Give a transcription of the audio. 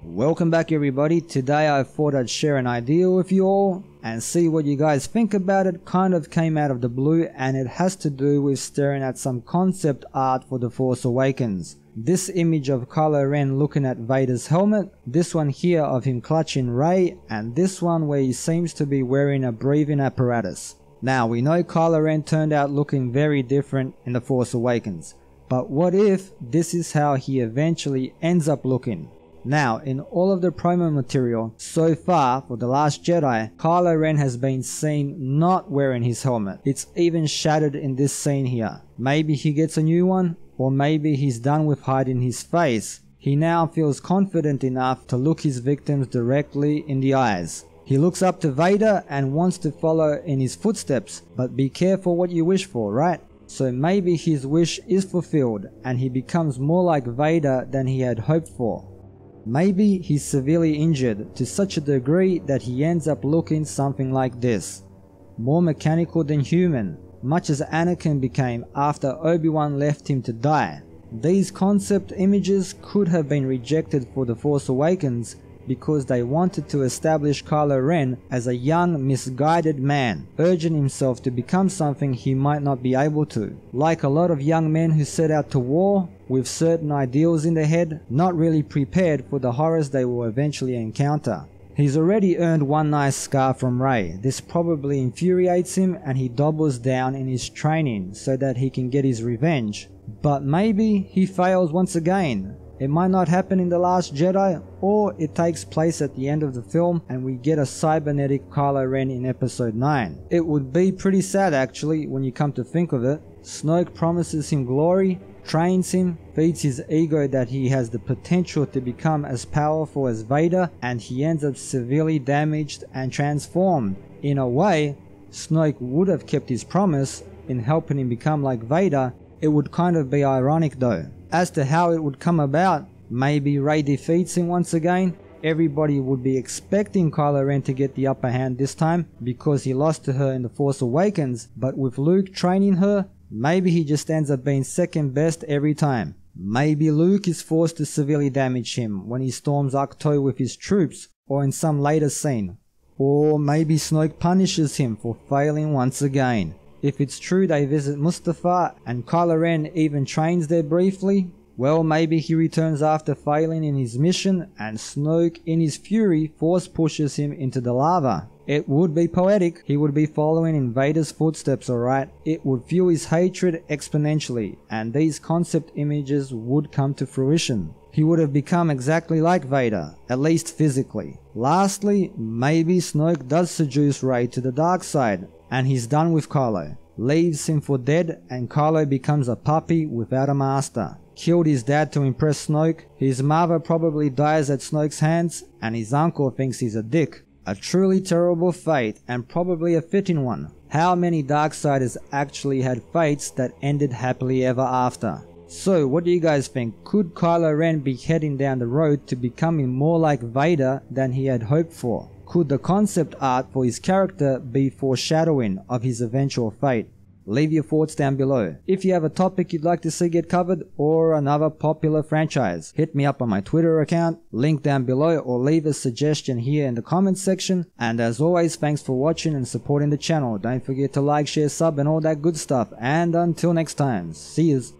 Welcome back everybody. Today I thought I'd share an idea with you all and see what you guys think about it. Kind of came out of the blue and it has to do with staring at some concept art for The Force Awakens. This image of Kylo Ren looking at Vader's helmet, this one here of him clutching Rey, and this one where he seems to be wearing a breathing apparatus. Now we know Kylo Ren turned out looking very different in The Force Awakens, but what if this is how he eventually ends up looking? Now, in all of the promo material so far for The Last Jedi, Kylo Ren has been seen not wearing his helmet. It's even shattered in this scene here. Maybe he gets a new one, or maybe he's done with hiding his face. He now feels confident enough to look his victims directly in the eyes. He looks up to Vader and wants to follow in his footsteps, but be careful what you wish for, right? So maybe his wish is fulfilled and he becomes more like Vader than he had hoped for. Maybe he's severely injured to such a degree that he ends up looking something like this. More mechanical than human, much as Anakin became after Obi-Wan left him to die. These concept images could have been rejected for The Force Awakens because they wanted to establish Kylo Ren as a young, misguided man, urging himself to become something he might not be able to. Like a lot of young men who set out to war with certain ideals in their head, not really prepared for the horrors they will eventually encounter. He's already earned one nice scar from Rey. This probably infuriates him and he doubles down in his training so that he can get his revenge. But maybe he fails once again. It might not happen in The Last Jedi, or it takes place at the end of the film and we get a cybernetic Kylo Ren in episode 9. It would be pretty sad actually when you come to think of it. Snoke promises him glory, trains him, feeds his ego that he has the potential to become as powerful as Vader, and he ends up severely damaged and transformed. In a way, Snoke would have kept his promise in helping him become like Vader. It would kind of be ironic though. As to how it would come about, maybe Rey defeats him once again. Everybody would be expecting Kylo Ren to get the upper hand this time because he lost to her in The Force Awakens, but with Luke training her, maybe he just ends up being second best every time. Maybe Luke is forced to severely damage him when he storms Ahch-To with his troops, or in some later scene. Or maybe Snoke punishes him for failing once again. If it's true they visit Mustafar and Kylo Ren even trains there briefly, well, maybe he returns after failing in his mission and Snoke in his fury force pushes him into the lava. It would be poetic. He would be following in Vader's footsteps, alright? It would fuel his hatred exponentially and these concept images would come to fruition. He would have become exactly like Vader, at least physically. Lastly, maybe Snoke does seduce Rey to the dark side and he's done with Kylo, leaves him for dead and Kylo becomes a puppy without a master. Killed his dad to impress Snoke, his mother probably dies at Snoke's hands and his uncle thinks he's a dick. A truly terrible fate and probably a fitting one. How many Darksiders actually had fates that ended happily ever after? So what do you guys think? Could Kylo Ren be heading down the road to becoming more like Vader than he had hoped for? Could the concept art for his character be foreshadowing of his eventual fate? Leave your thoughts down below. If you have a topic you'd like to see get covered or another popular franchise, hit me up on my Twitter account, link down below, or leave a suggestion here in the comments section. And as always, thanks for watching and supporting the channel. Don't forget to like, share, sub and all that good stuff. And until next time, see yous.